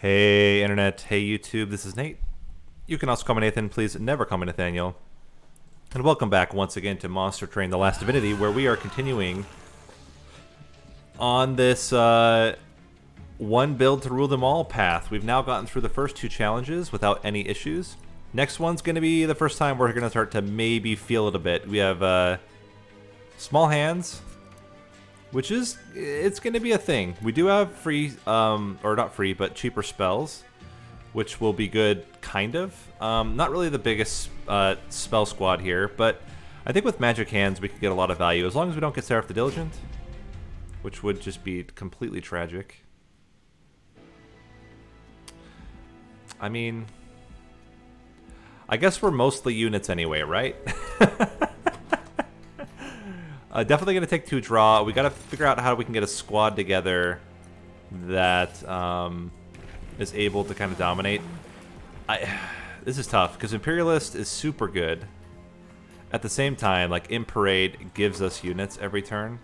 Hey internet, hey YouTube, this is Nate. You can also call me Nathan, please never call me Nathaniel. And welcome back once again to Monster Train The Last Divinity, where we are continuing on this one build to rule them all path. We've now gotten through the first two challenges without any issues. Next one's going to be the first time we're going to start to maybe feel it a bit. We have small hands, which is, it's going to be a thing. We do have free, or not free, but cheaper spells, which will be good, kind of. Not really the biggest spell squad here, but I think with magic hands we could get a lot of value, as long as we don't get Seraph the Diligent, which would just be completely tragic. I mean, I guess we're mostly units anyway, right? Definitely going to take 2 draw. We got to figure out how we can get a squad together that is able to kind of dominate. This is tough because Imperialist is super good. At the same time, like In Parade gives us units every turn.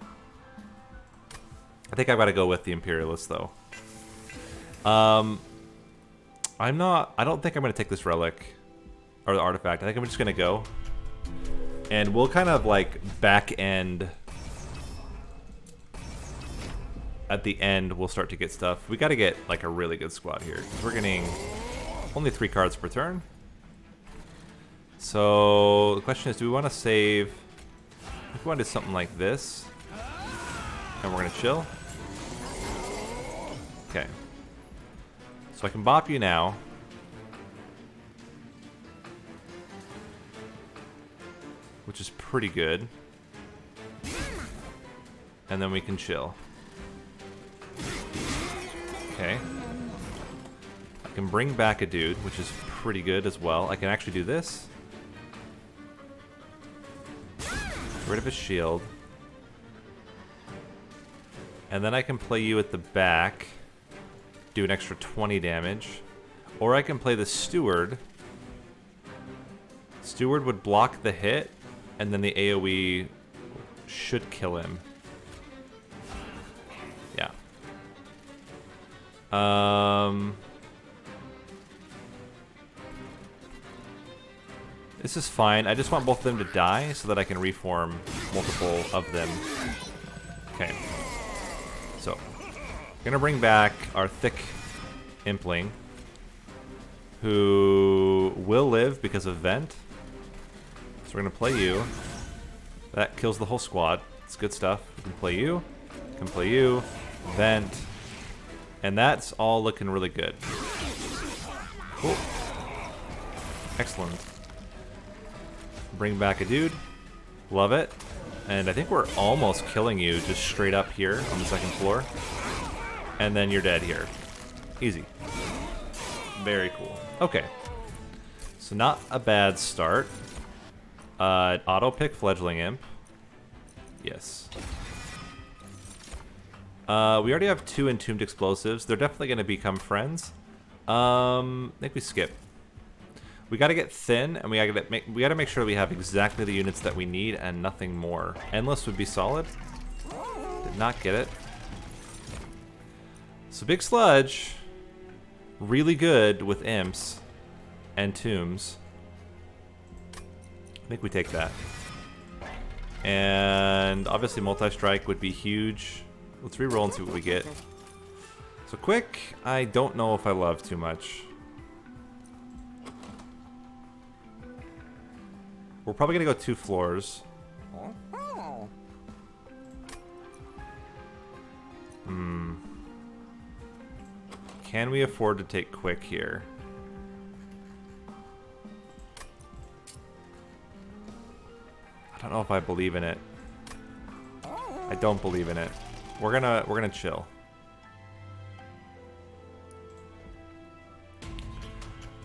I think I've got to go with the Imperialist though. I don't think I'm going to take this relic or the artifact. I think I'm just going to go. And we'll kind of like back end. At the end, we'll start to get stuff. We got to get like a really good squad here, because we're getting only 3 cards per turn. So the question is, do we want to save? If we want to do something like this, and we're gonna chill. Okay. So I can bop you now. Which is pretty good. And then we can chill. Okay. I can bring back a dude, which is pretty good as well. I can actually do this. Get rid of his shield. And then I can play you at the back. Do an extra 20 damage. Or I can play the Steward. Steward would block the hit. And then the AoE should kill him. Yeah. This is fine. I just want both of them to die so that I can reform multiple of them. Okay. So, we're gonna bring back our thick Impling, who will live because of Vent. So we're going to play you. That kills the whole squad. It's good stuff. We can play you. Can play you. Vent. And that's all looking really good. Cool. Excellent. Bring back a dude. Love it. And I think we're almost killing you just straight up here on the 2nd floor. And then you're dead here. Easy. Very cool. Okay. So not a bad start. Auto pick Fledgling Imp. Yes. We already have 2 Entombed Explosives. They're definitely going to become friends. I think we skip. We got to get thin, and we got to make sure we have exactly the units that we need and nothing more. Endless would be solid. Did not get it. So Big Sludge, really good with imps and tombs. I think we take that. And obviously multi-strike would be huge. Let's re-roll and see what we get. So quick, I don't know if I love too much. We're probably gonna go 2 floors. Can we afford to take quick here? I don't know if I believe in it. I don't believe in it. We're gonna chill.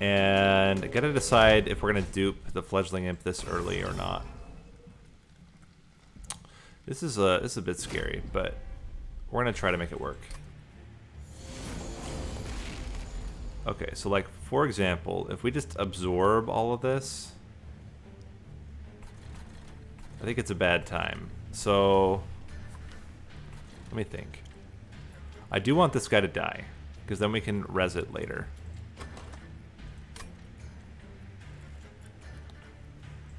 And I gotta decide if we're gonna dupe the Fledgling Imp this early or not. This is a bit scary, but we're gonna try to make it work. Okay, so like for example, if we just absorb all of this, I think it's a bad time. So let me think. I do want this guy to die, because then we can res it later.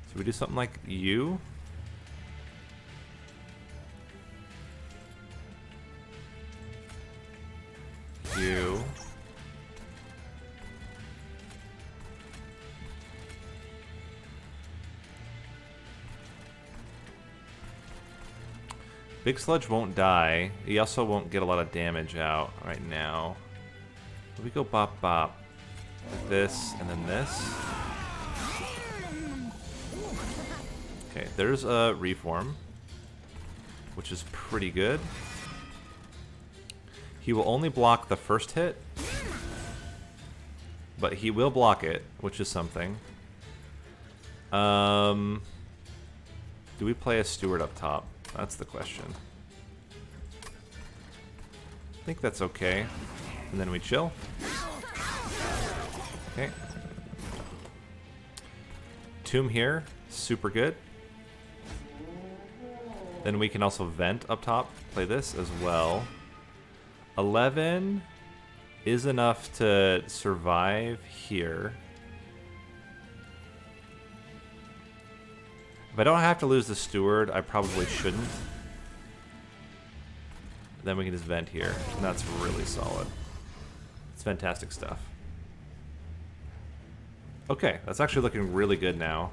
So we do something like you. You. Big Sludge won't die. He also won't get a lot of damage out right now. We go bop bop. Like this, and then this. Okay, there's a reform, which is pretty good. He will only block the first hit, but he will block it, which is something. Do we play a Steward up top? That's the question. I think that's okay. And then we chill. Okay. Tomb here, super good. Then we can also vent up top, play this as well. 11 is enough to survive here. If I don't have to lose the Steward, I probably shouldn't. Then we can just vent here, and that's really solid. It's fantastic stuff. Okay, that's actually looking really good now.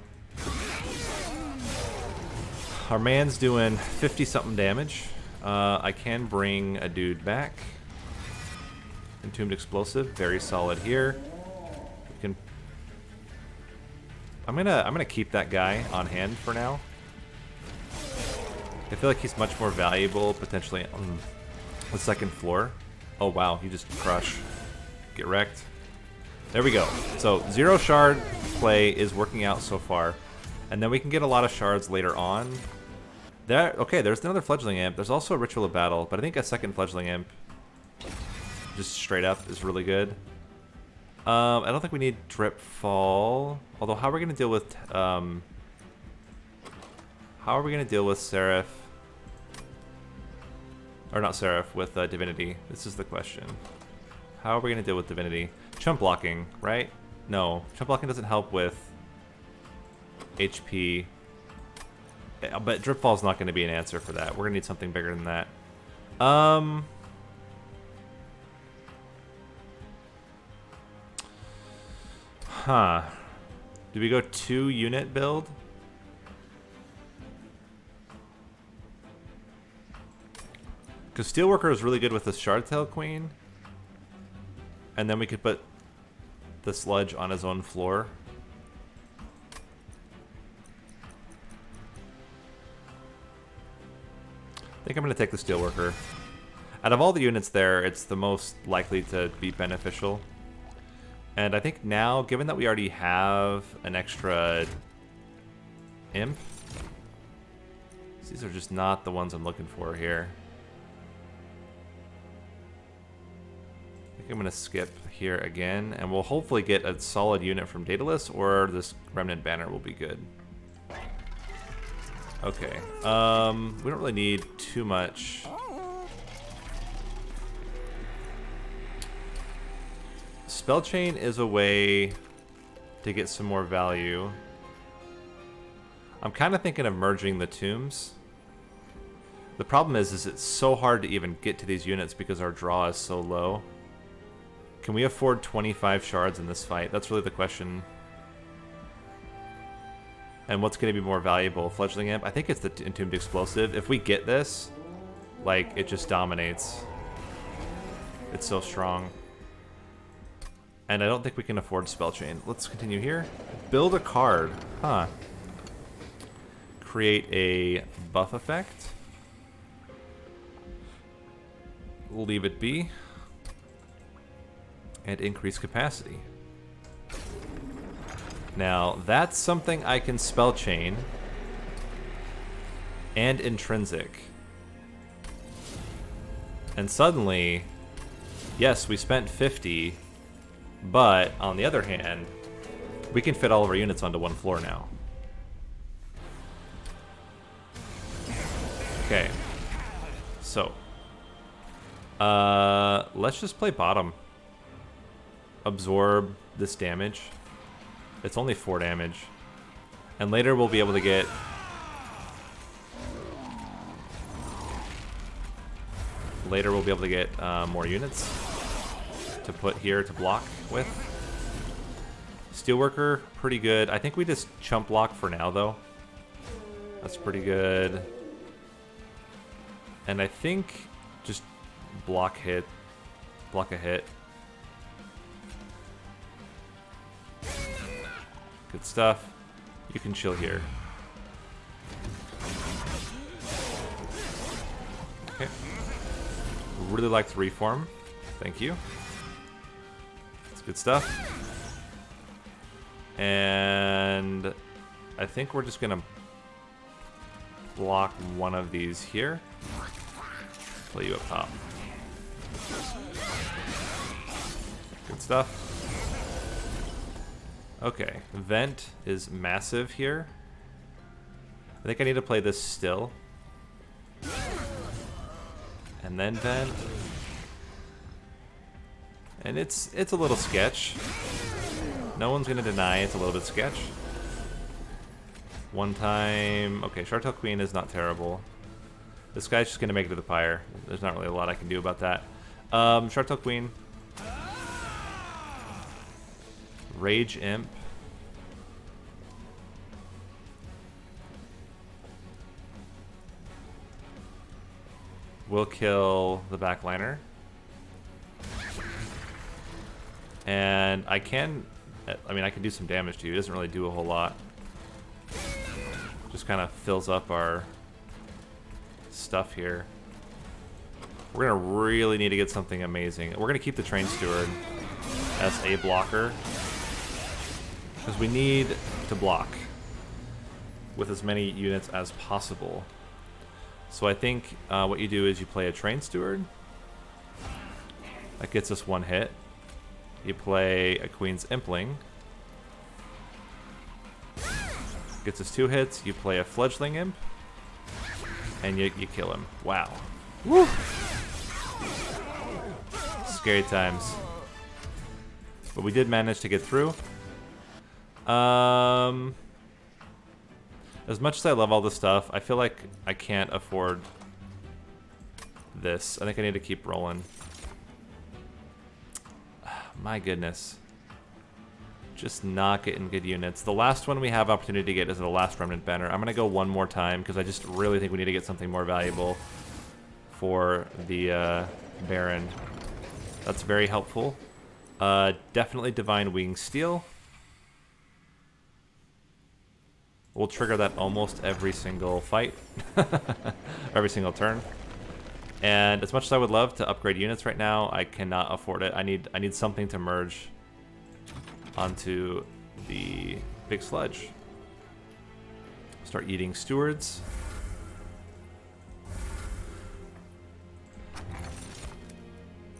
Our man's doing 50-something damage. I can bring a dude back. Entombed Explosive, very solid here. We can. I'm gonna keep that guy on hand for now. I feel like he's much more valuable potentially on the second floor. Oh wow, you just crush. Get wrecked. There we go. So 0 shard play is working out so far. And then we can get a lot of shards later on. There, okay, there's another Fledgling Imp. There's also a Ritual of Battle, but I think a second Fledgling Imp just straight up is really good. I don't think we need Drip Fall. Although, how are we going to deal with Seraph? Or not Seraph, with Divinity. This is the question. How are we going to deal with Divinity? Chump blocking, right? No, chump blocking doesn't help with HP. But Drip Fall is not going to be an answer for that. We're going to need something bigger than that. Huh. Do we go 2-unit build? Because Steelworker is really good with the Shardtail Queen. And then we could put the Sludge on his own floor. I think I'm going to take the Steelworker. Out of all the units there, it's the most likely to be beneficial. And I think now, given that we already have an extra Imp, these are just not the ones I'm looking for here. I think I'm going to skip here again, and we'll hopefully get a solid unit from Daedalus, or this Remnant Banner will be good. Okay, we don't really need too much. Spell Chain is a way to get some more value. I'm kind of thinking of merging the tombs. The problem is it's so hard to even get to these units because our draw is so low. Can we afford 25 shards in this fight? That's really the question. And what's going to be more valuable? Fledgling Imp? I think it's the Entombed Explosive. If we get this, like, it just dominates. It's so strong. And I don't think we can afford Spell Chain. Let's continue here. Build a card. Huh. Create a buff effect. We'll leave it be. And increase capacity. Now, that's something I can Spell Chain. And Intrinsic. And suddenly, yes, we spent 50, but on the other hand, we can fit all of our units onto one floor now. Okay. So, let's just play bottom. absorb this damage. It's only 4 damage. And later we'll be able to get... Later we'll be able to get more units to put here to block with. Steelworker, pretty good. I think we just chump block for now, though. That's pretty good. And I think just block a hit. Good stuff. You can chill here. Okay. Really liked Reform. Thank you. That's good stuff. And I think we're just gonna block one of these here. Play you up top. Good stuff. Okay, Vent is massive here. I think I need to play this still. And then Vent. And it's a little sketch. No one's gonna deny it's a little bit sketch. One time... Okay, Shardtail Queen is not terrible. This guy's just gonna make it to the pyre. There's not really a lot I can do about that. Shardtail Queen. Rage Imp. Will kill the backliner. And I can... I mean, I can do some damage to you. It doesn't really do a whole lot. Just kind of fills up our stuff here. We're going to really need to get something amazing. We're going to keep the Train Steward as a blocker. Because we need to block with as many units as possible. So I think what you do is you play a Train Steward. That gets us 1 hit. You play a Queen's Impling. Gets us 2 hits. You play a Fledgling Imp. And you kill him. Wow. Woo! Scary times. But we did manage to get through. As much as I love all this stuff, I feel like I can't afford this. I think I need to keep rolling. My goodness. Just not getting good units. The last one we have opportunity to get is the last Remnant Banner. I'm going to go one more time because I just really think we need to get something more valuable for the Baron. That's very helpful. Definitely Divine Wing Steel. We'll trigger that almost every single fight. Every single turn. And as much as I would love to upgrade units right now, I cannot afford it. I need something to merge onto the big sludge. Start eating stewards.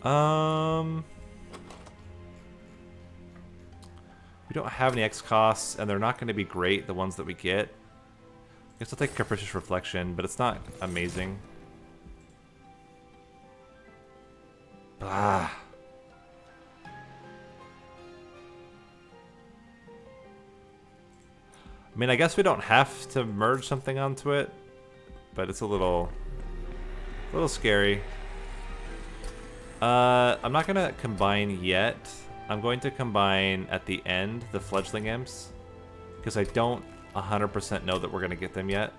We don't have any X costs, and they're not going to be great, the ones that we get. I guess I'll take Capricious Reflection, but it's not amazing. Ah. I mean, I guess we don't have to merge something onto it, but it's a little scary. I'm not gonna combine yet. I'm going to combine at the end the Fledgling Imps, because I don't 100% know that we're gonna get them yet.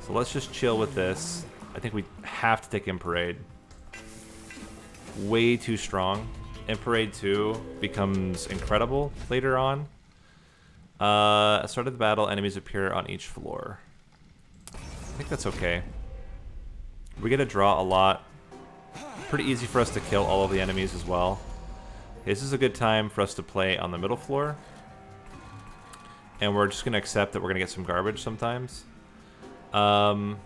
So let's just chill with this. I think we have to take Imparade. Way too strong. Imparade 2 becomes incredible later on. At the start of the battle, enemies appear on each floor. I think that's okay. We get to draw a lot. Pretty easy for us to kill all of the enemies as well. This is a good time for us to play on the middle floor. And we're just going to accept that we're going to get some garbage sometimes. Also,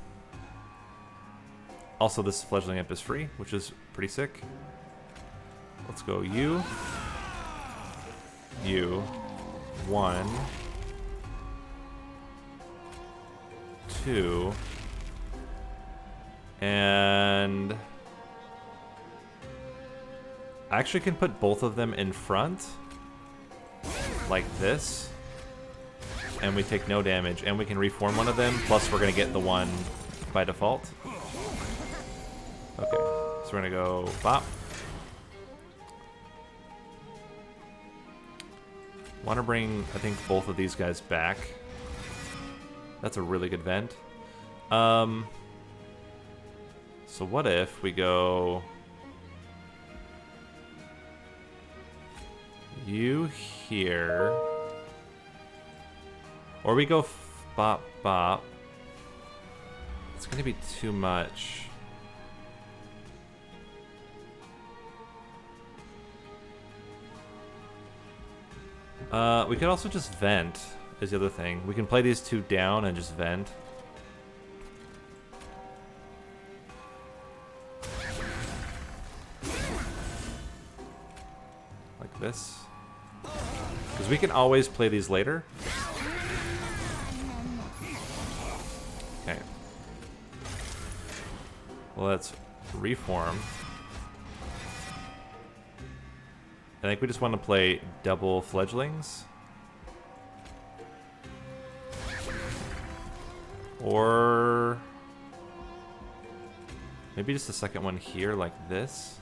this Fledgling Imp is free, which is pretty sick. Let's go you. You. 1. 2. I actually can put both of them in front, like this, and we take no damage, and we can reform one of them, plus we're going to get the one by default. Okay, so we're going to go bop. Want to bring, I think, both of these guys back. That's a really good vent. So what if we go... you here... or we go bop bop. It's going to be too much. We could also just vent, is the other thing. We can play these two down and just vent. Like this. Because we can always play these later. Okay. Well, let's reform. I think we just want to play double fledglings. Or maybe just the second one here like this.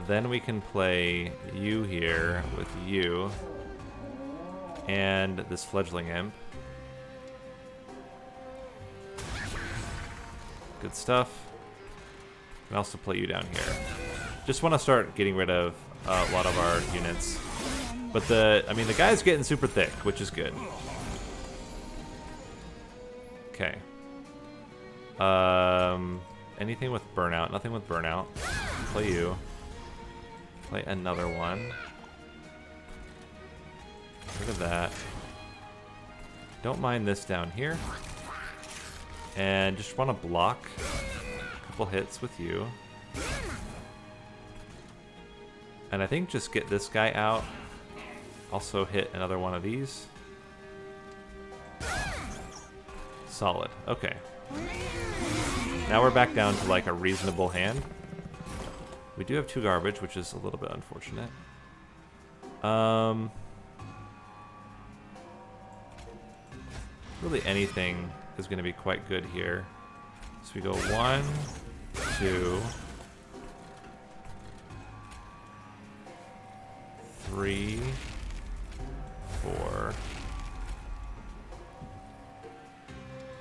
Then we can play you here with you and this fledgling imp. Good stuff. And also play you down here. Just want to start getting rid of a lot of our units. But I mean, the guy's getting super thick, which is good. Okay. Anything with burnout? Nothing with burnout. Play you. Play another one. Look at that. Don't mind this down here. And just want to block a couple hits with you. And I think just get this guy out. Also hit another one of these. Solid. Okay. Now we're back down to like a reasonable hand. We do have 2 garbage, which is a little bit unfortunate. Really anything is going to be quite good here. So we go 1, 2, 3, 4,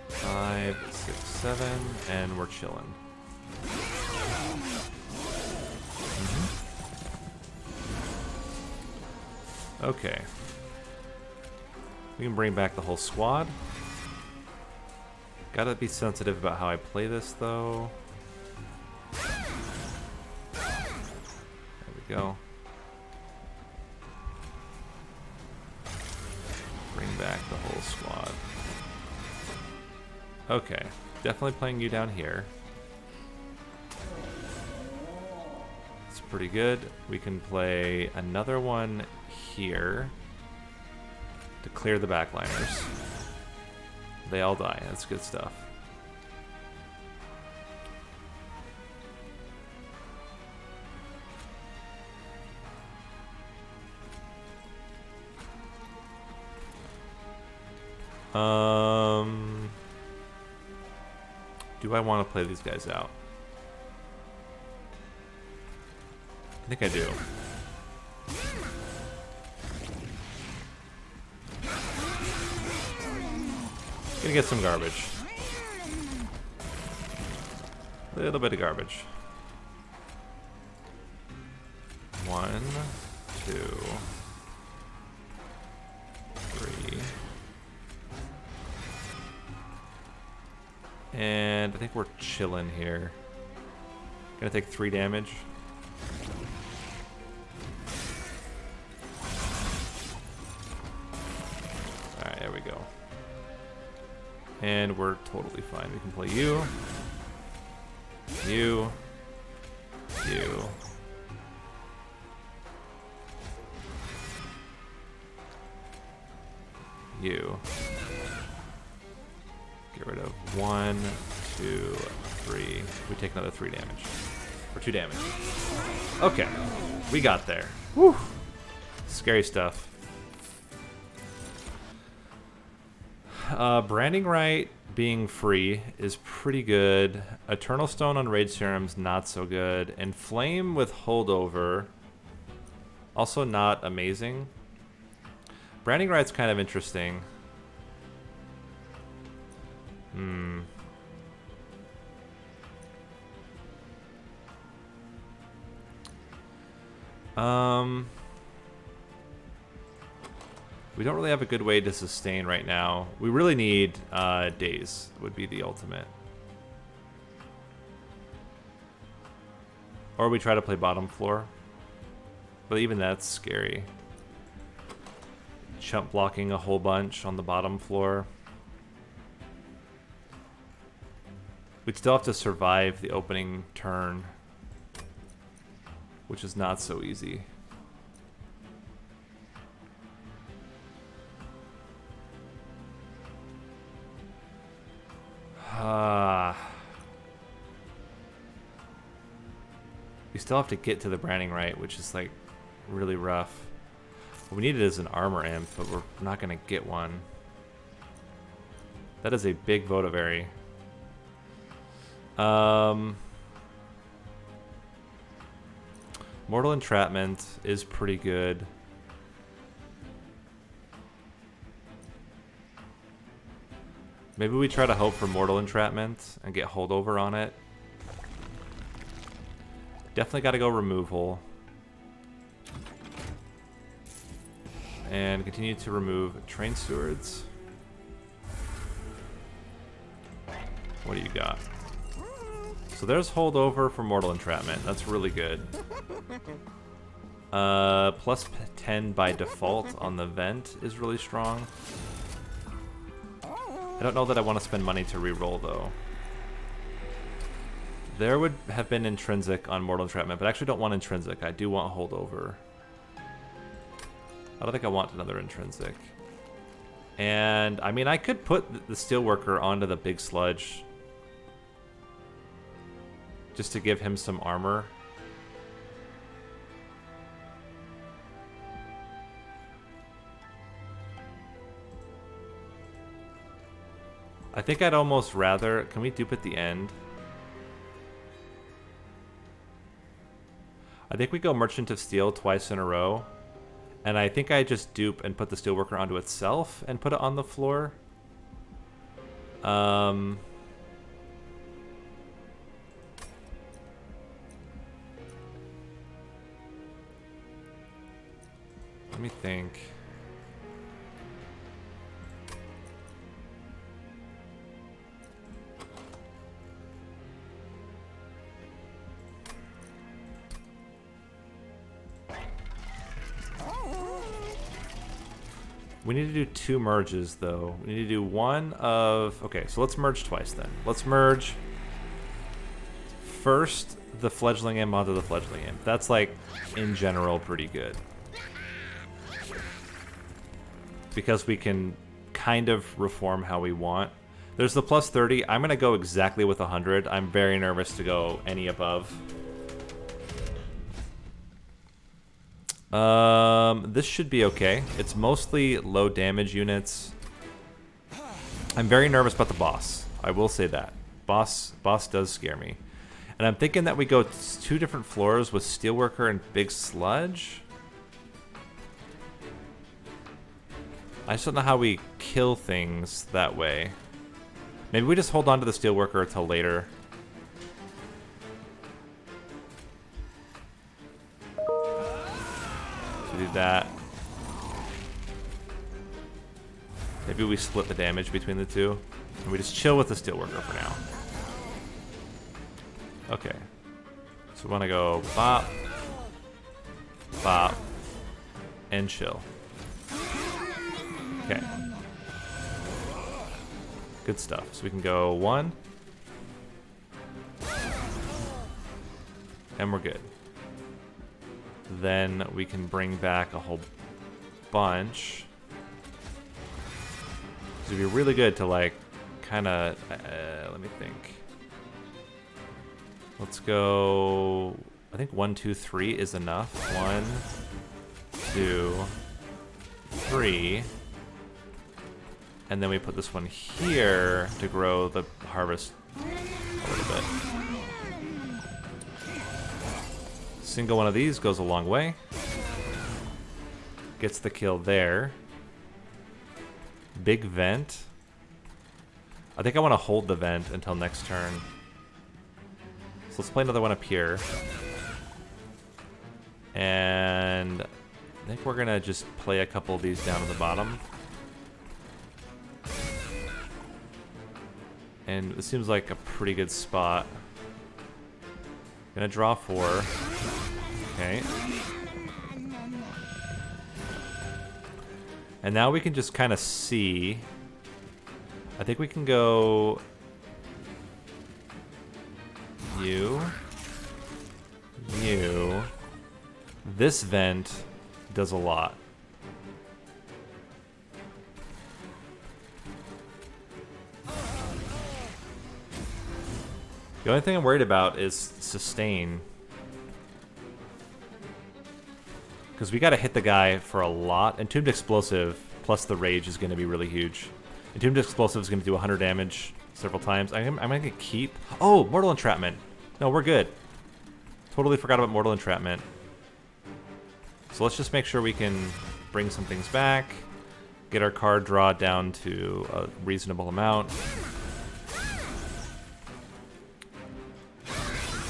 5, 6, 7, and we're chilling. Okay. We can bring back the whole squad. Gotta be sensitive about how I play this, though. There we go. Bring back the whole squad. Okay. Definitely playing you down here. It's pretty good. We can play another one here to clear the backliners. They all die. That's good stuff. Do I want to play these guys out? I think I do. Gonna get some garbage. A little bit of garbage. 1, 2, 3. And I think we're chilling here. Gonna take 3 damage. Alright, there we go. And we're totally fine. We can play you. You. You. You. Get rid of 1, 2, 3. We take another 3 damage. Or 2 damage. Okay, we got there. Whew. Scary stuff. Branding Right being free is pretty good. Eternal Stone on Raid Serum's not so good. And Flame with Holdover, also not amazing. Branding Right's kind of interesting. We don't really have a good way to sustain right now. We really need days would be the ultimate. Or we try to play bottom floor. But even that's scary. Chump blocking a whole bunch on the bottom floor. We'd still have to survive the opening turn, which is not so easy. We still have to get to the Branding Right, which is like really rough. What we needed is an armor imp, but we're not going to get one. That is a big Votavary. Mortal Entrapment is pretty good. Maybe we try to hope for Mortal Entrapment and get holdover on it. Definitely got to go removal. And continue to remove Train Stewards. What do you got? So there's holdover for Mortal Entrapment. That's really good. Plus 10 by default on the vent is really strong. I don't know that I want to spend money to reroll though. There would have been intrinsic on Mortal Entrapment, but I actually don't want intrinsic. I do want holdover. I don't think I want another intrinsic. And I mean, I could put the Steelworker onto the big sludge just to give him some armor. I think I'd almost rather... Can we dupe at the end? I think we go Merchant of Steel twice in a row. And I think I just dupe and put the Steelworker onto itself and put it on the floor. Let me think. We need to do 2 merges, though. We need to do one of... Okay, so let's merge twice, then. Let's merge first the Fledgling Imp onto the Fledgling Imp. That's, like, in general, pretty good. Because we can kind of reform how we want. There's the plus 30. I'm going to go exactly with 100. I'm very nervous to go any above. This should be okay. It's mostly low damage units. I'm very nervous about the boss. I will say that. Boss does scare me. And I'm thinking that we go 2 different floors with Steelworker and Big Sludge. I just don't know how we kill things that way. Maybe we just hold on to the Steelworker until later. Do that. Maybe we split the damage between the two. And we just chill with the Steelworker for now. Okay. So we want to go bop, bop, and chill. Okay. Good stuff. So we can go 1. And we're good. Then we can bring back a whole bunch. It'd be really good to, like, kind of... let me think. Let's go I think 1, 2, 3 is enough. 1, 2, 3. And then we put this one here to grow the harvest a little bit. Single one of these goes a long way. Gets the kill there. Big vent. I think I want to hold the vent until next turn. So let's play another one up here. And I think we're going to just play a couple of these down at the bottom. And it seems like a pretty good spot. Gonna draw 4. Okay. And now we can just kind of see. I think we can go you. This vent does a lot. The only thing I'm worried about is sustain. Because we got to hit the guy for a lot. Entombed Explosive plus the Rage is going to be really huge. Entombed Explosive is going to do 100 damage several times. I'm going to keep... Oh, Mortal Entrapment. No, we're good. Totally forgot about Mortal Entrapment. So let's just make sure we can bring some things back. Get our card draw down to a reasonable amount.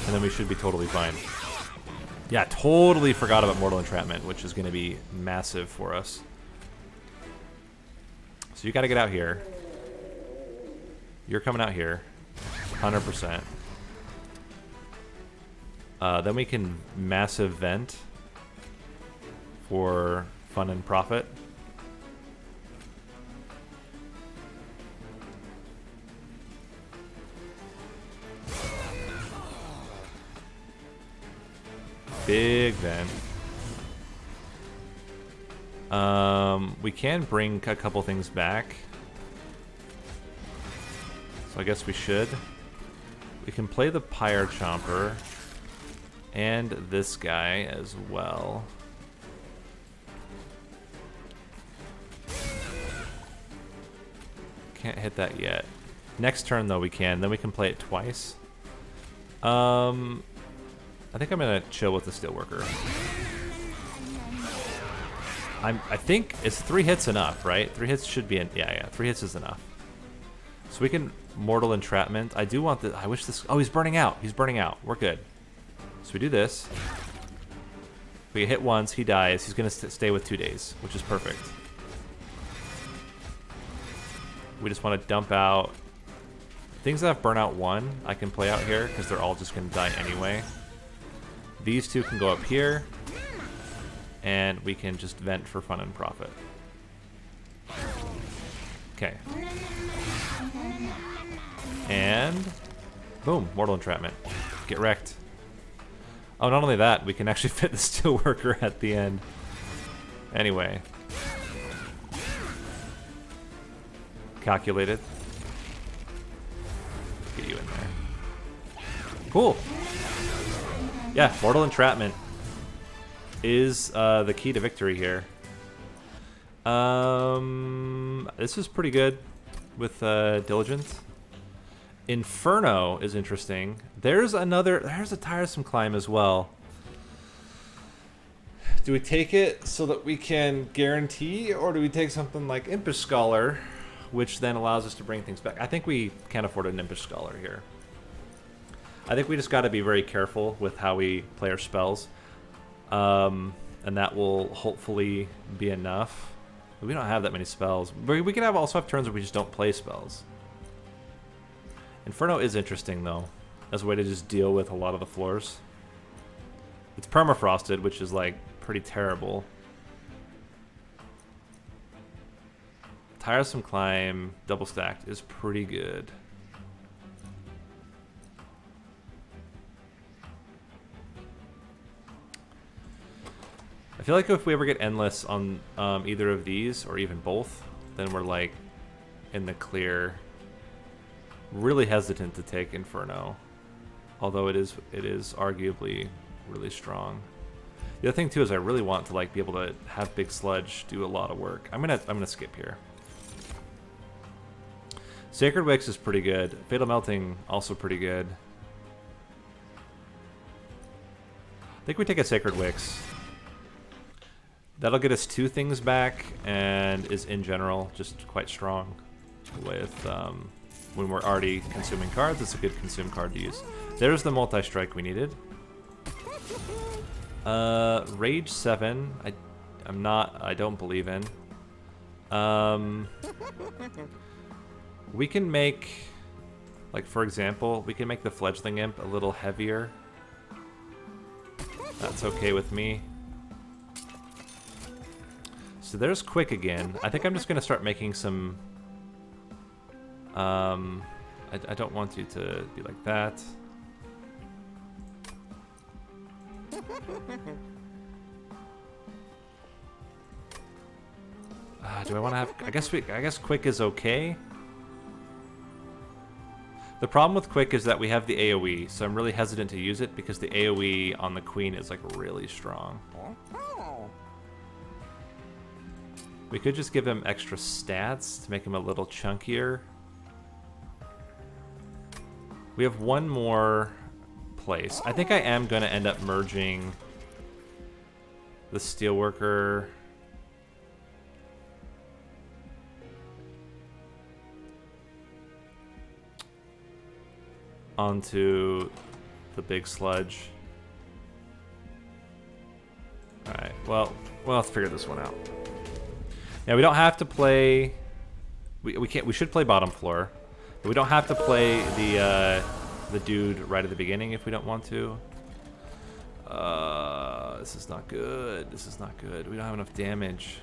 And then we should be totally fine. Yeah, totally forgot about Mortal Entrapment, which is going to be massive for us. So you got to get out here. You're coming out here. 100%. Then we can massive vent for fun and profit. Big vent. We can bring a couple things back. So I guess we should. We can play the Pyre Chomper and this guy as well. Can't hit that yet. Next turn though we can. Then we can play it twice. I think I'm gonna chill with the Steelworker. I think it's 3 hits enough, right? 3 hits should be yeah, 3 hits is enough. So we can Mortal Entrapment. I do want the. I wish this. Oh, he's burning out. He's burning out. We're good. So we do this. We get hit once. He dies. He's gonna stay with 2 days, which is perfect. We just want to dump out things that have Burnout 1. I can play out here because they're all just gonna die anyway. These two can go up here, and we can just vent for fun and profit. Okay. And boom, Mortal Entrapment. Get wrecked. Oh, not only that, we can actually fit the Steelworker at the end. Anyway. Calculated. Get you in there. Cool. Yeah, Mortal Entrapment is the key to victory here. This is pretty good with Diligence. Inferno is interesting. There's a Tiresome Climb as well. Do we take it so that we can guarantee, or do we take something like Impish Scholar, which then allows us to bring things back? I think we can't afford an Impish Scholar here. I think we just got to be very careful with how we play our spells. And that will hopefully be enough. We don't have that many spells. We can also have turns where we just don't play spells. Inferno is interesting, though, as a way to just deal with a lot of the floors. It's permafrosted, which is, like, pretty terrible. Tiresome Climb, double stacked, is pretty good. I feel like if we ever get Endless on either of these, or even both, then we're, like, in the clear. Really hesitant to take Inferno, although it is arguably really strong. The other thing too is I really want to like be able to have big sludge do a lot of work. I'm gonna skip here. Sacred Wicks is pretty good. Fatal Melting also pretty good. I think we take a Sacred Wicks. That'll get us 2 things back and is in general just quite strong with when we're already consuming cards. It's a good consume card to use. There's the multi-strike we needed. Rage 7. I don't believe in. We can make, like for example, we can make the Fledgling Imp a little heavier. That's okay with me. So there's Quick again. I think I'm just gonna start making some. I don't want you to be like that. Do I want to have? I guess Quick is okay. The problem with Quick is that we have the AoE, so I'm really hesitant to use it because the AoE on the Queen is like really strong. We could just give him extra stats to make him a little chunkier. We have one more place. I think I am going to end up merging the Steelworker onto the big sludge. Alright, well, let's figure this one out. Now we don't have to play. We can't. We should play bottom floor, but we don't have to play the dude right at the beginning if we don't want to. This is not good. This is not good. We don't have enough damage.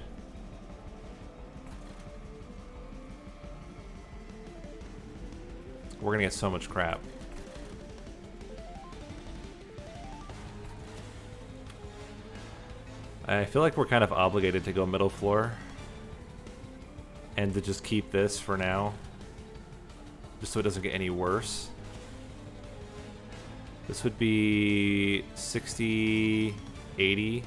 We're gonna get so much crap. I feel like we're kind of obligated to go middle floor. And to just keep this for now. Just so it doesn't get any worse. This would be 60, 80.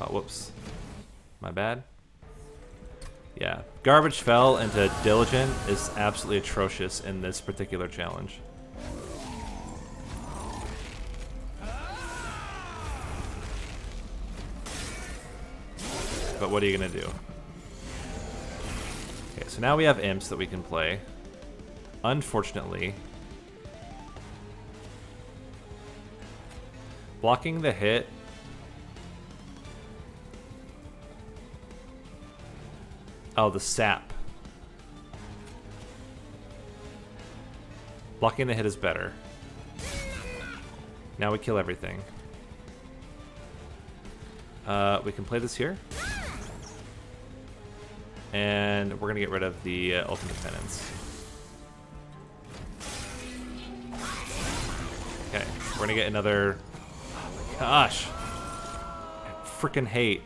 Oh, whoops. My bad. Yeah. Garbage Fell into Diligent is absolutely atrocious in this particular challenge. But what are you gonna do? Okay, so now we have imps that we can play. Unfortunately, blocking the hit the sap. Blocking the hit is better. Now we kill everything. We can play this here. And we're going to get rid of the Ultimate Penance. Okay, we're going to get another... Oh my gosh! I freaking hate...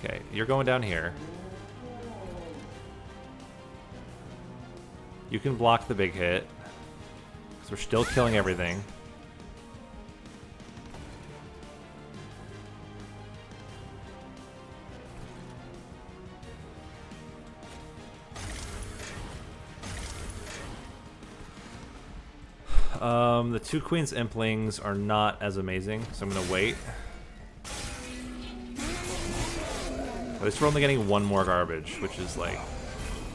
Okay, you're going down here. You can block the big hit, because we're still killing everything. The 2 Queen's Implings are not as amazing, so I'm going to wait. At least we're only getting 1 more garbage, which is like...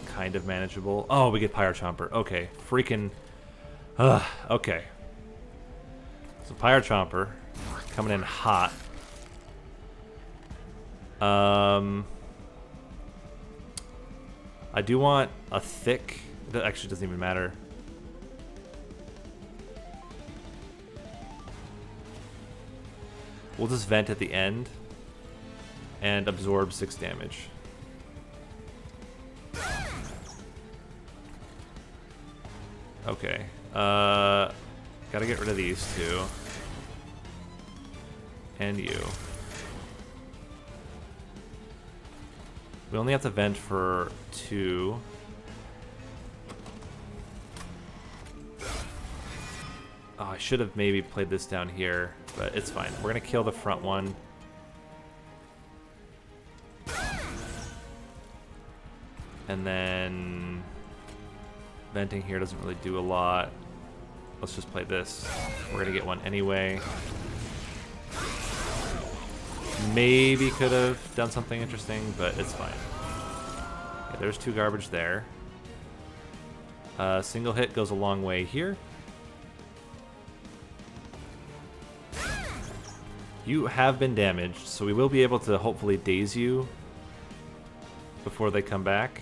kind of manageable. Oh, we get Pyre Chomper. Okay, freaking... okay. So Pyre Chomper coming in hot. I do want a thick... That actually doesn't even matter. We'll just vent at the end and absorb 6 damage. Okay. Gotta get rid of these two. And you. We only have to vent for 2. Oh, I should have maybe played this down here, but it's fine. We're gonna kill the front one. And then venting here doesn't really do a lot. Let's just play this. We're gonna get one anyway. Maybe could have done something interesting, but it's fine. Okay, there's 2 garbage there. Single hit goes a long way here. You have been damaged, so we will be able to hopefully daze you before they come back.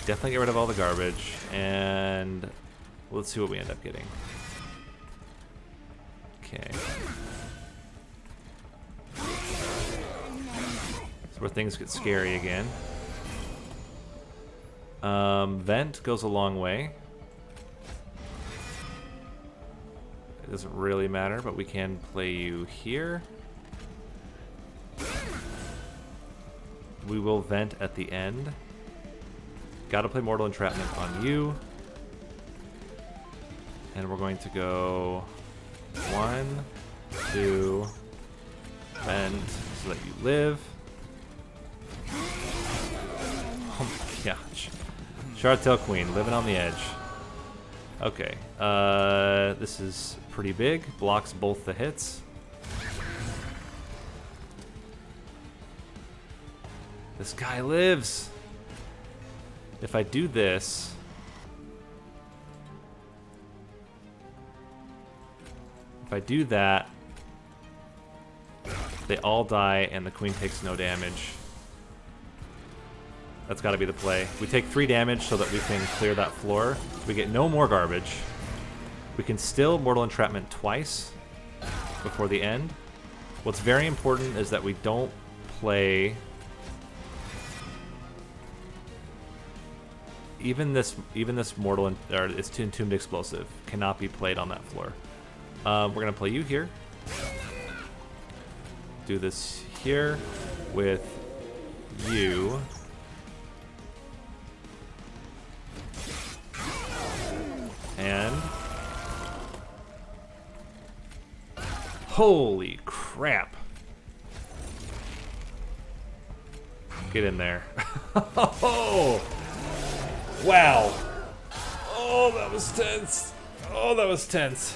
Definitely get rid of all the garbage, and let's see what we end up getting. Okay. That's where things get scary again. Vent goes a long way. It doesn't really matter, but we can play you here. We will vent at the end. Gotta play Mortal Entrapment on you. And we're going to go 1, 2, vent so that you live. Oh my gosh. Shardtail Queen, living on the edge. Okay, this is pretty big. Blocks both the hits. This guy lives. If I do this, if I do that, they all die and the queen takes no damage. That's got to be the play. We take 3 damage so that we can clear that floor. We get no more garbage. We can still Mortal Entrapment twice before the end. What's very important is that we don't play... Even this Mortal or it's Entombed Explosive cannot be played on that floor. We're gonna play you here. Do this here with you. And holy crap! Get in there! Oh! Wow! Oh, that was tense. Oh, that was tense.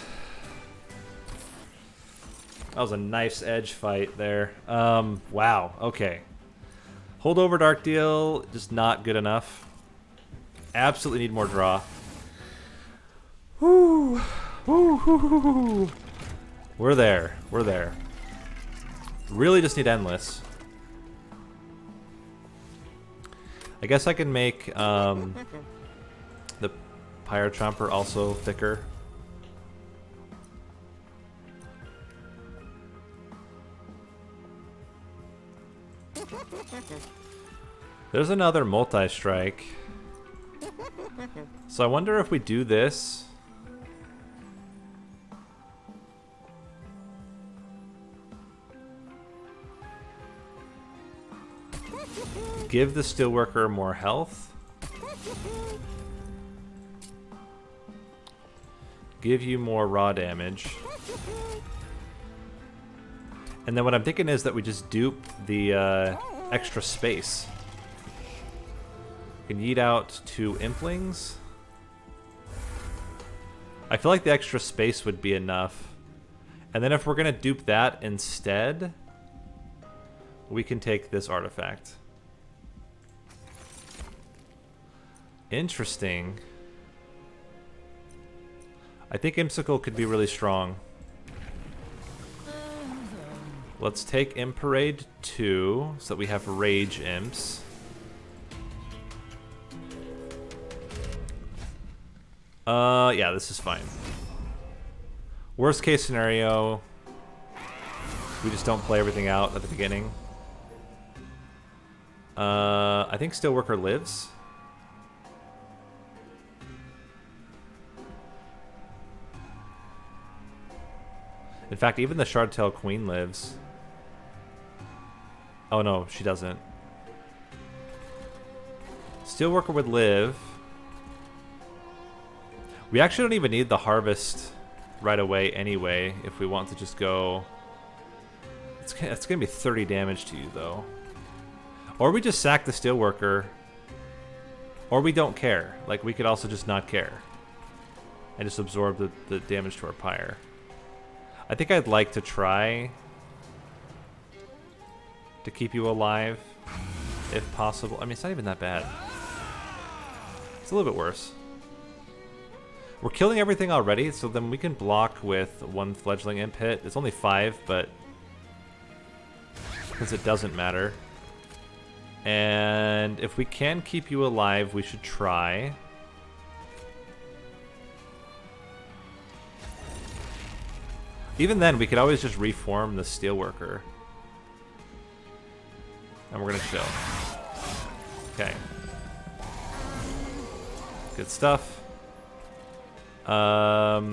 That was a nice edge fight there. Wow. Okay. Hold over Dark Deal, just not good enough. Absolutely need more draw. Woo! Woo! Woo! We're there. We're there. Really just need Endless. I guess I can make the Pyre Tromper also thicker. There's another multi-strike. So I wonder if we do this. Give the Steelworker more health. Give you more raw damage. And then what I'm thinking is that we just dupe the extra space. We can yeet out 2 Implings. I feel like the extra space would be enough. And then if we're going to dupe that instead, we can take this artifact. Interesting. I think Imsicle could be really strong. Let's take Imparade 2 so that we have Rage Imps. Yeah, this is fine. Worst case scenario, we just don't play everything out at the beginning. I think Steelworker lives. In fact, even the Shardtail Queen lives. Oh no, she doesn't. Steelworker would live. We actually don't even need the harvest right away anyway, if we want to just go... It's going to be 30 damage to you, though. Or we just sack the Steelworker. Or we don't care. Like, we could also just not care. And just absorb the damage to our pyre. I think I'd like to try to keep you alive, if possible. I mean, it's not even that bad. It's a little bit worse. We're killing everything already, so then we can block with one fledgling imp hit. It's only 5, but because it doesn't matter. And if we can keep you alive, we should try. Even then, we could always just reform the Steelworker. And we're gonna chill. Okay. Good stuff. So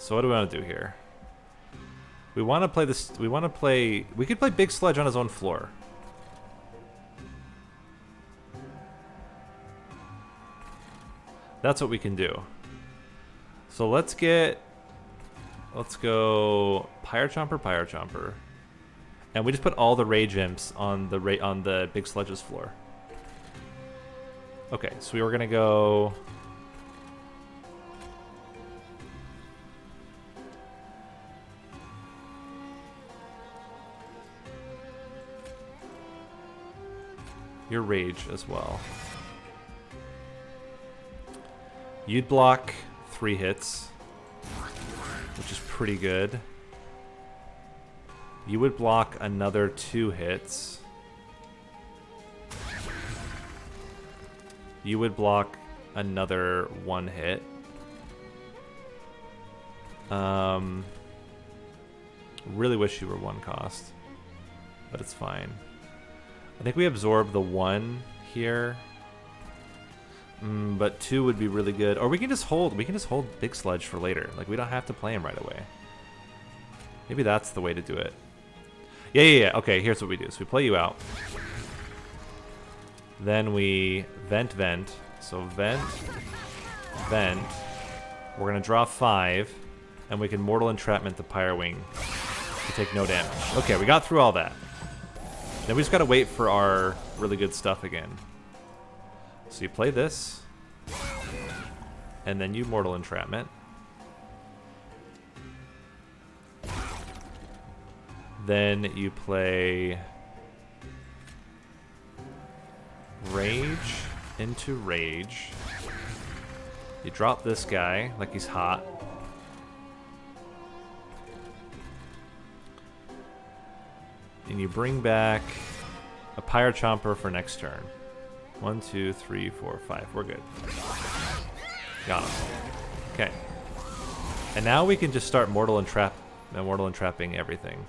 what do we want to do here? We want to play this. We want to play. We could play Big Sledge on his own floor. That's what we can do. So let's go Pyre Chomper, and we just put all the Rage Imps on the Big Sledge's floor. Okay, so we were gonna go. Your Rage as well. You'd block 3 hits, which is pretty good. You would block another 2 hits. You would block another 1 hit. Really wish you were 1 cost, but it's fine. I think we absorb the 1 here. But 2 would be really good. Or we can just hold Big Sledge for later. Like, we don't have to play him right away. Maybe that's the way to do it. Yeah. Okay, here's what we do. So we play you out. Then we vent. So vent. We're gonna draw 5, and we can Mortal Entrapment the Pyre Wing to take no damage. Okay, we got through all that. Then we just gotta wait for our really good stuff again. So you play this, and then you Mortal Entrapment. Then you play Rage into Rage. You drop this guy like he's hot. And you bring back a Pyre Chomper for next turn. 1, 2, 3, 4, 5. We're good. Got him. Okay. And now we can just start Mortal Entrapping everything.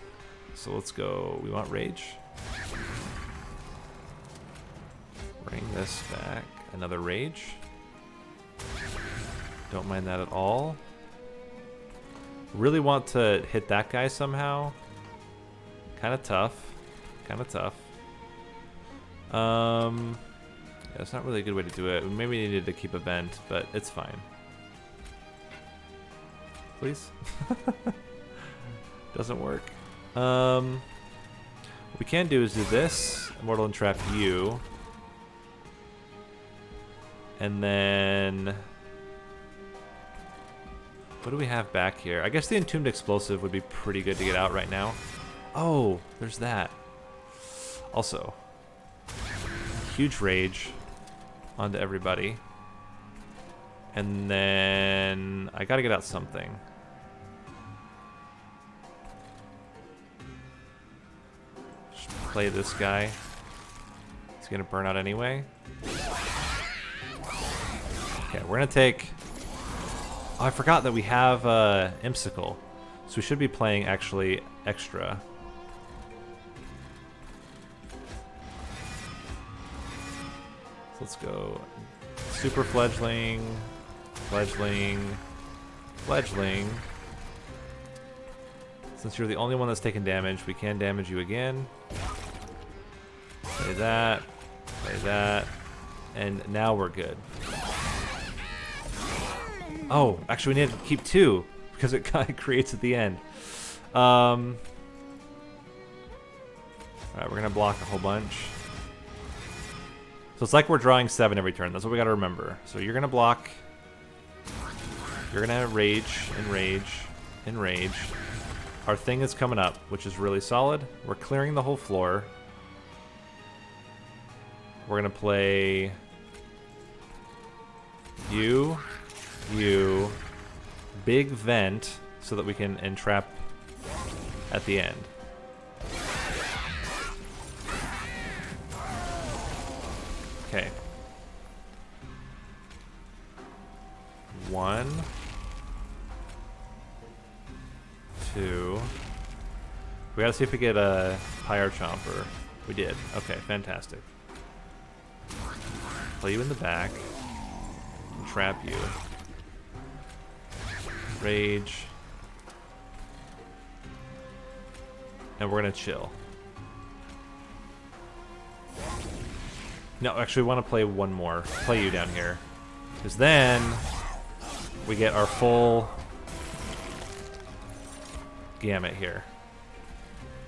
So let's go. We want Rage. Bring this back. Another Rage. Don't mind that at all. Really want to hit that guy somehow. Kind of tough. Yeah, it's not really a good way to do it. We maybe needed to keep a vent, but it's fine. Please? Doesn't work. What we can do is do this. Immortal Entrap you. And then... what do we have back here? I guess the Entombed Explosive would be pretty good to get out right now. Oh, there's that. Also, huge Rage onto everybody. And then I gotta get out something. Just play this guy. He's gonna burn out anyway. Okay, we're gonna take... oh, I forgot that we have Imsicle. So we should be playing actually extra. So let's go Super Fledgling, Fledgling, Fledgling, Since you're the only one that's taken damage, we can damage you again. Play that. Play that. And now we're good. Oh, actually we need to keep 2 because it kind of creates at the end. Alright, we're going to block a whole bunch. So it's like we're drawing 7 every turn. That's what we got to remember. So you're going to block. You're going to rage, enrage, enrage. Our thing is coming up, which is really solid. We're clearing the whole floor. We're going to play you, big vent, so that we can entrap at the end. Okay. 1, 2. We gotta see if we get a Pyre Chomper. We did. Okay, fantastic. Play you in the back. And trap you. Rage. And we're gonna chill. No, actually, we want to play one more. Play you down here. Because then we get our full gamut here.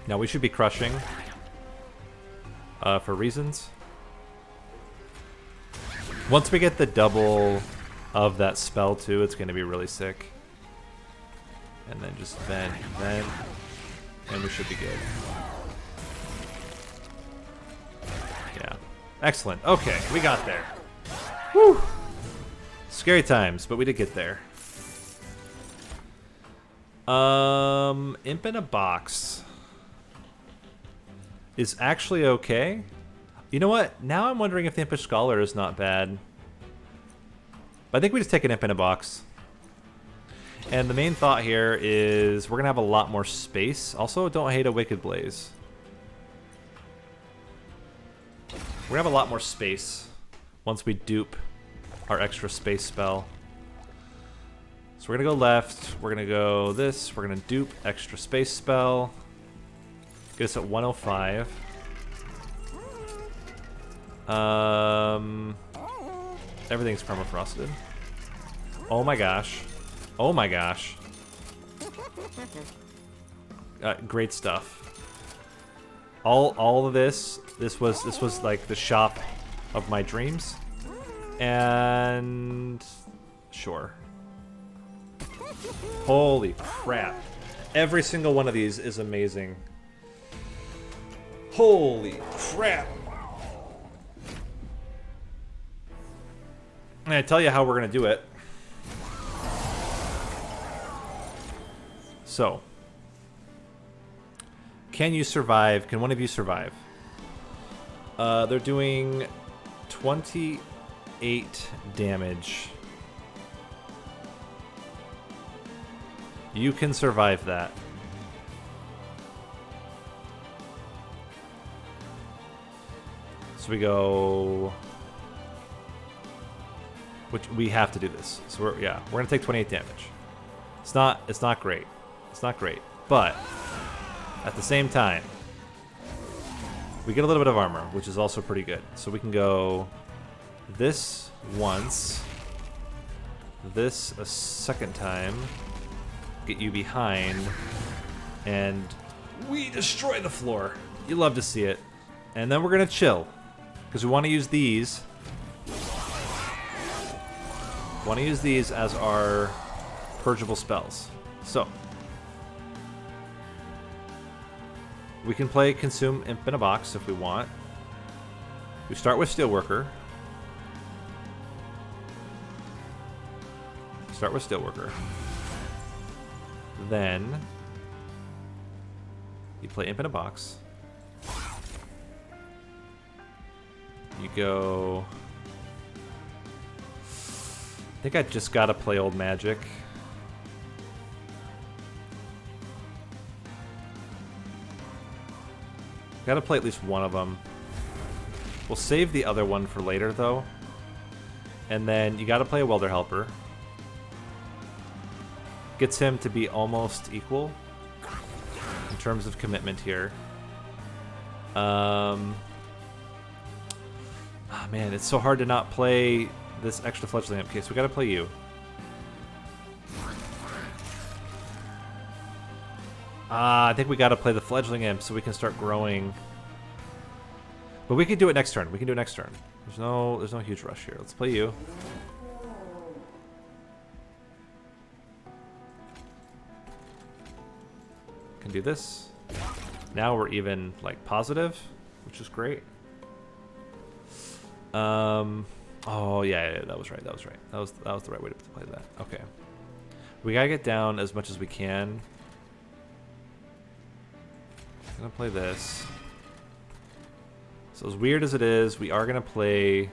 Now, we should be crushing for reasons. Once we get the double of that spell, too, it's going to be really sick. And then just vent, and we should be good. Yeah. Excellent. Okay, we got there. Whew. Scary times, but we did get there. Imp in a box is actually okay. You know what? Now I'm wondering if the Impish Scholar is not bad. But I think we just take an Imp in a box. And the main thought here is we're going to have a lot more space. Also, don't hate a Wicked Blaze. We're going to have a lot more space once we dupe our extra space spell. So we're going to go left. We're going to go this. We're going to dupe extra space spell. Get us at 105. Everything's permafrosted. Oh my gosh. Oh my gosh. Great stuff. All of this was like the shop of my dreams. And sure. Holy crap. Every single one of these is amazing. Holy crap. And I tell you how we're going to do it. So, can you survive? Can one of you survive? They're doing 28 damage. You can survive that. So we go... Which we have to do this. So we're gonna take 28 damage. It's not great. It's not great. But at the same time, we get a little bit of armor, which is also pretty good. So we can go this once, this a second time, get you behind, and we destroy the floor. You love to see it. And then we're gonna chill, because we want to use these. Want to use these as our purgeable spells. So we can play Consume Imp in a Box if we want. We start with Steelworker. Start with Steelworker. Then you play Imp in a Box. You go... I think I just gotta play Old Magic. Gotta play at least one of them. We'll save the other one for later, though. And then you gotta play a Welder Helper. Gets him to be almost equal. terms of commitment here. Oh man, it's so hard to not play this extra fledgling. Okay, so we gotta play you. I think we gotta play the fledgling imp so we can start growing. But we can do it next turn. We can do it next turn. There's no huge rush here. Let's play you. Can do this. Now we're even like positive, which is great. Oh yeah, that was right. That was right. That was the right way to play that. Okay. We gotta get down as much as we can. I'm gonna play this. So as weird as it is, we are gonna play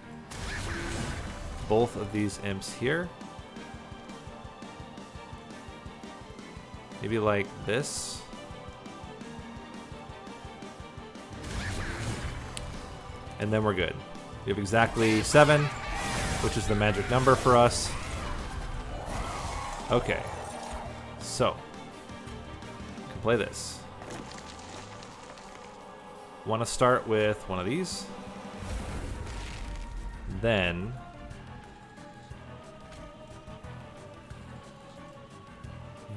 both of these imps here. Maybe like this. And then we're good. We have exactly 7, which is the magic number for us. Okay. So, we can play this. Want to start with one of these. Then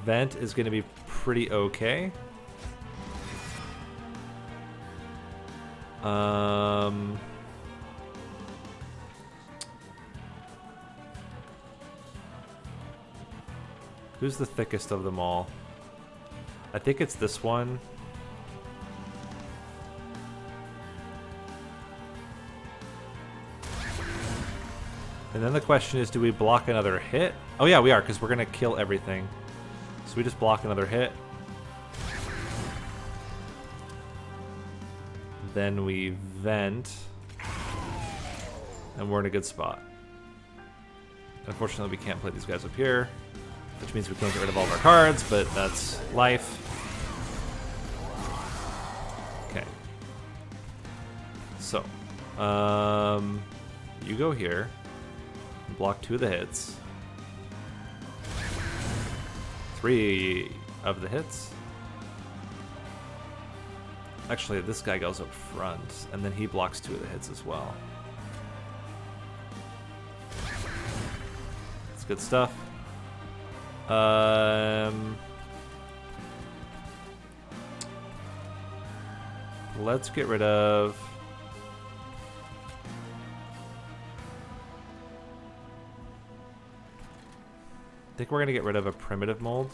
Vent is going to be pretty okay. Who's the thickest of them all? I think it's this one. And then the question is, do we block another hit? Oh yeah, we are, because we're going to kill everything. So we just block another hit. Then we vent. And we're in a good spot. Unfortunately, we can't play these guys up here, which means we can't get rid of all of our cards, but that's life. Okay. So, you go here. Block 2 of the hits. 3 of the hits. Actually, this guy goes up front, and then he blocks 2 of the hits as well. It's good stuff. Let's get rid of... I think we're going to get rid of a primitive mold.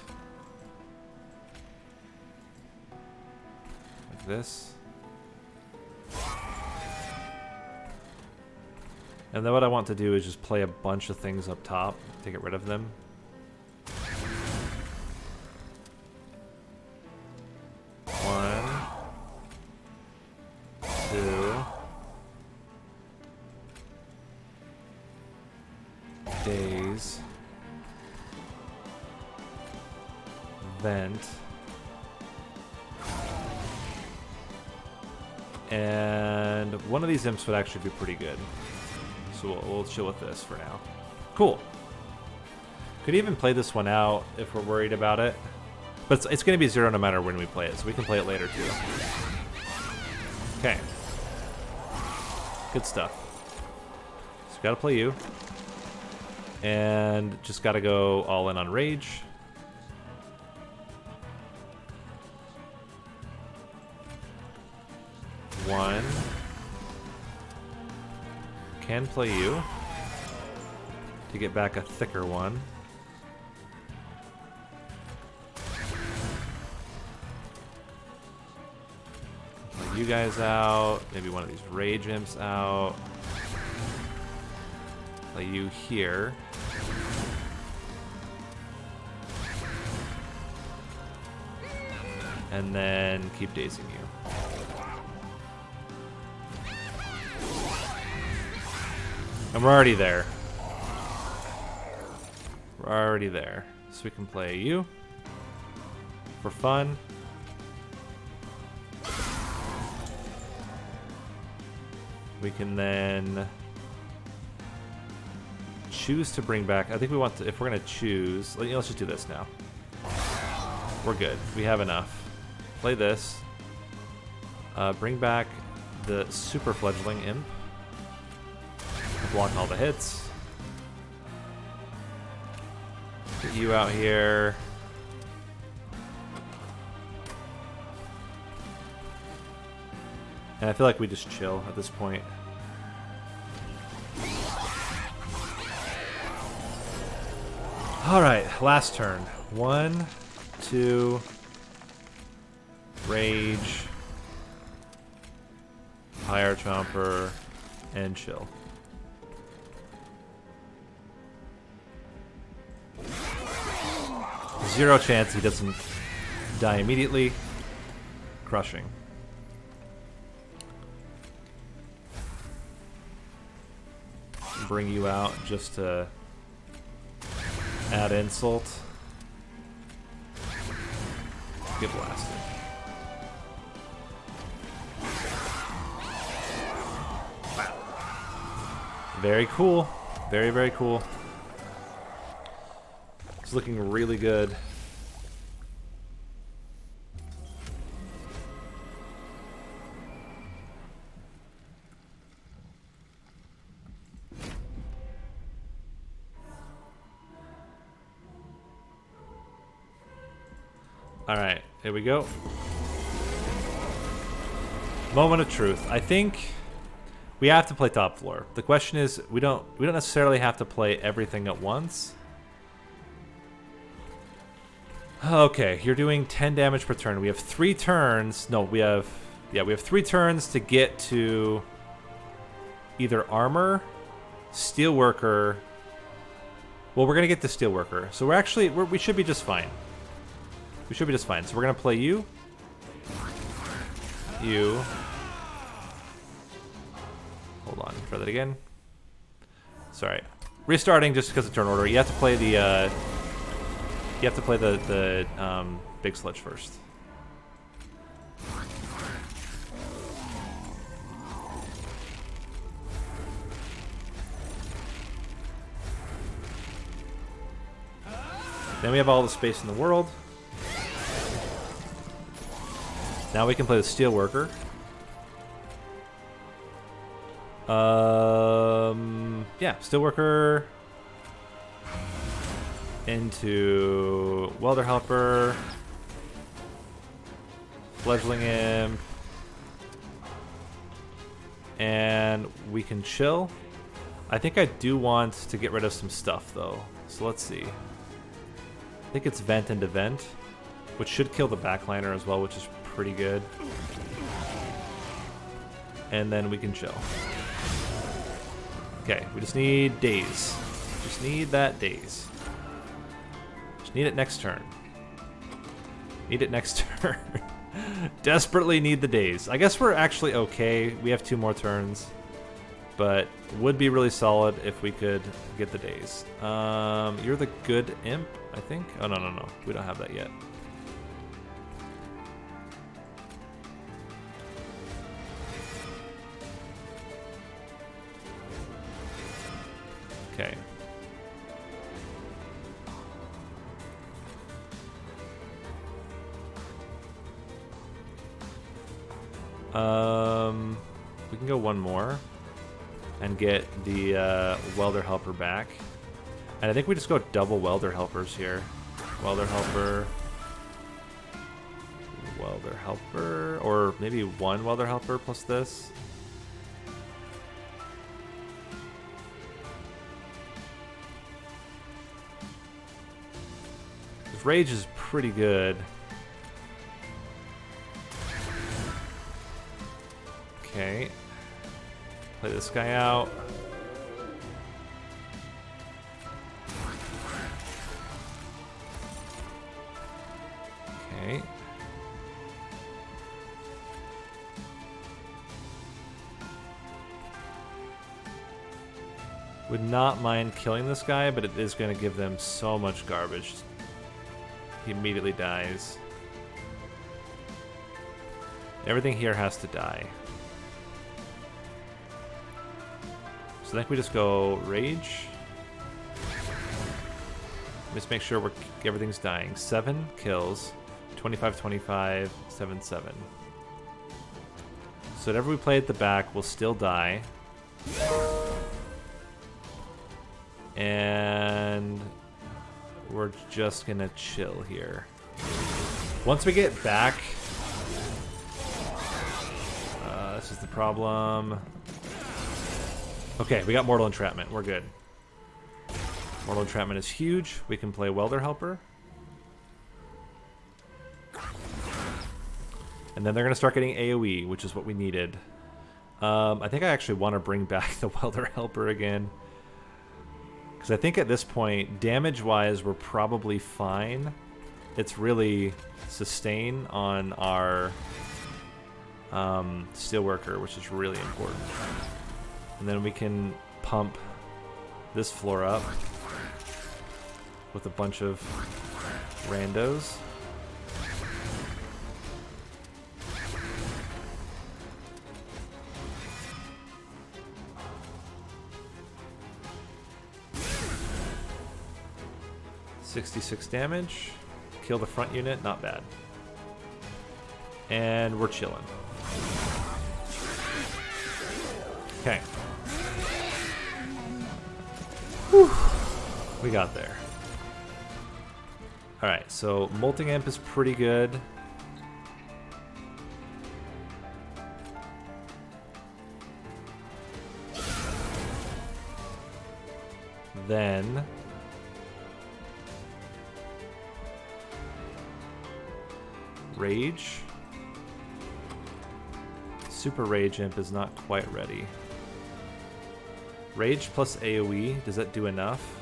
Like this. And then what I want to do is just play a bunch of things up top to get rid of them. Days. Vent. And one of these imps would actually be pretty good. So we'll chill with this for now. Cool. Could even play this one out if we're worried about it. But it's going to be 0 no matter when we play it, so we can play it later too. Okay. Good stuff. So gotta play you. And just gotta go all in on rage. One. Can play you to get back a thicker one. Play you guys out. Maybe one of these rage imps out. Play you here. And then keep dazing you. And we're already there. We're already there. So we can play you for fun. We can then choose to bring back. I think we want to, if we're going to choose, let's just do this now. We're good. We have enough. Play this. Bring back the super fledgling imp. Block all the hits. Get you out here. And I feel like we just chill at this point. Alright, last turn. 1, 2, rage, Fire Chomper, and chill. Zero chance he doesn't die immediately. Crushing. Bring you out just to add insult. Get blasted. Very cool. Very, very cool. It's looking really good. Alright, here we go. Moment of truth. I think we have to play top floor. The question is, we don't necessarily have to play everything at once. Okay, you're doing 10 damage per turn. We have 3 turns. No, we have 3 turns to get to either armor, steelworker. Well, we're gonna get to steelworker, so we should be just fine. We should be just fine. So we're gonna play you. You. Hold on, try that again. Sorry, restarting just because of turn order. You have to play the. You have to play the big sledge first. Then we have all the space in the world. Now we can play the steelworker. Yeah, steelworker into welder helper, fledgling imp, and we can chill. I think I do want to get rid of some stuff though, so let's see. I think it's vent into vent, which should kill the backliner as well, which is pretty good. And then we can chill. Okay, we just need daze. Just need that daze. Just need it next turn. Need it next turn. Desperately need the daze. I guess we're actually okay. We have 2 more turns. But would be really solid if we could get the daze. You're the good imp, I think? Oh, no. We don't have that yet. Okay. We can go 1 more and get the welder helper back. And I think we just go double welder helpers here. Welder helper, or maybe 1 welder helper plus this. This rage is pretty good. Okay. Play this guy out. Okay. Would not mind killing this guy, but it is going to give them so much garbage. He immediately dies. Everything here has to die. So I think we just go rage. Just make sure everything's dying. 7 kills, 25, 25, 7, 7. So whatever we play at the back will still die. And we're just gonna chill here. Once we get back, this is the problem. Okay, we got Mortal Entrapment. We're good. Mortal Entrapment is huge. We can play Welder Helper. And then they're going to start getting AoE, which is what we needed. I think I actually want to bring back the Welder Helper again. Because I think at this point, damage-wise, we're probably fine. It's really sustain on our Steelworker, which is really important. And then we can pump this floor up with a bunch of randos. $66 damage. Kill the front unit, not bad. And we're chilling. Okay. Whew. We got there. Alright, so Molting Imp is pretty good. Then Rage. Super Rage Imp is not quite ready. Rage plus AoE, does that do enough?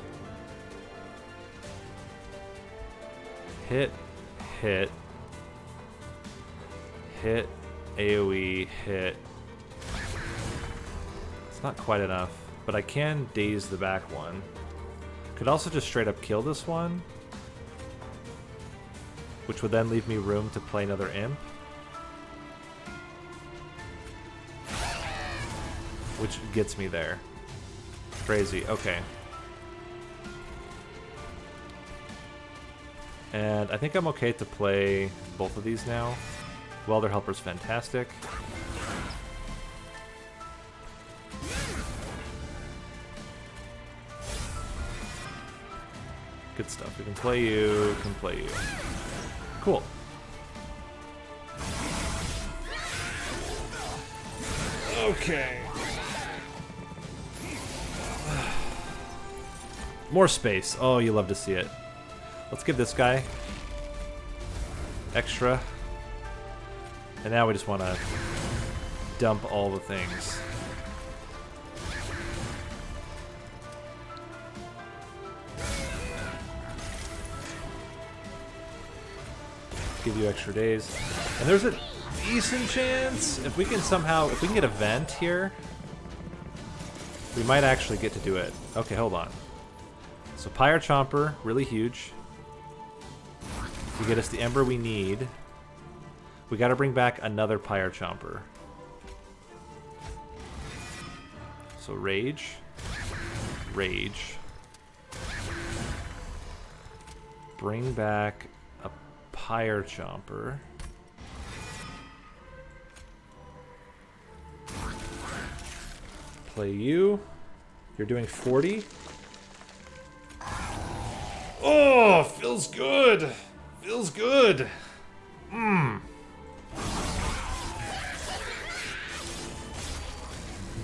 Hit, hit, hit, AoE, hit. It's not quite enough, but I can daze the back one. Could also just straight up kill this one, which would then leave me room to play another imp. Which gets me there. Crazy, okay. And I think I'm okay to play both of these now. Welder Helper's fantastic. Good stuff. We can play you, can play you. Cool. Okay. More space. Oh, you love to see it. Let's give this guy extra. And now we just want to dump all the things. Give you extra days. And there's a decent chance if we can somehow, if we can get a vent here, we might actually get to do it. Okay, hold on. So Pyre Chomper, really huge. To get us the Ember we need, we got to bring back another Pyre Chomper. So Rage, Rage. Bring back a Pyre Chomper. Play you. You're doing 40. Oh, feels good. Feels good.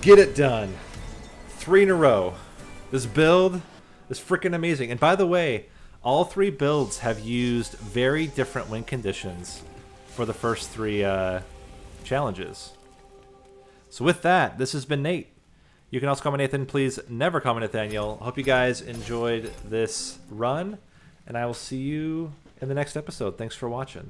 Get it done. 3 in a row. This build is freaking amazing. And by the way, all 3 builds have used very different win conditions for the first 3 challenges. So with that, this has been Nate. You can also call me Nathan. Please never call me Nathaniel. I hope you guys enjoyed this run, and I will see you in the next episode. Thanks for watching.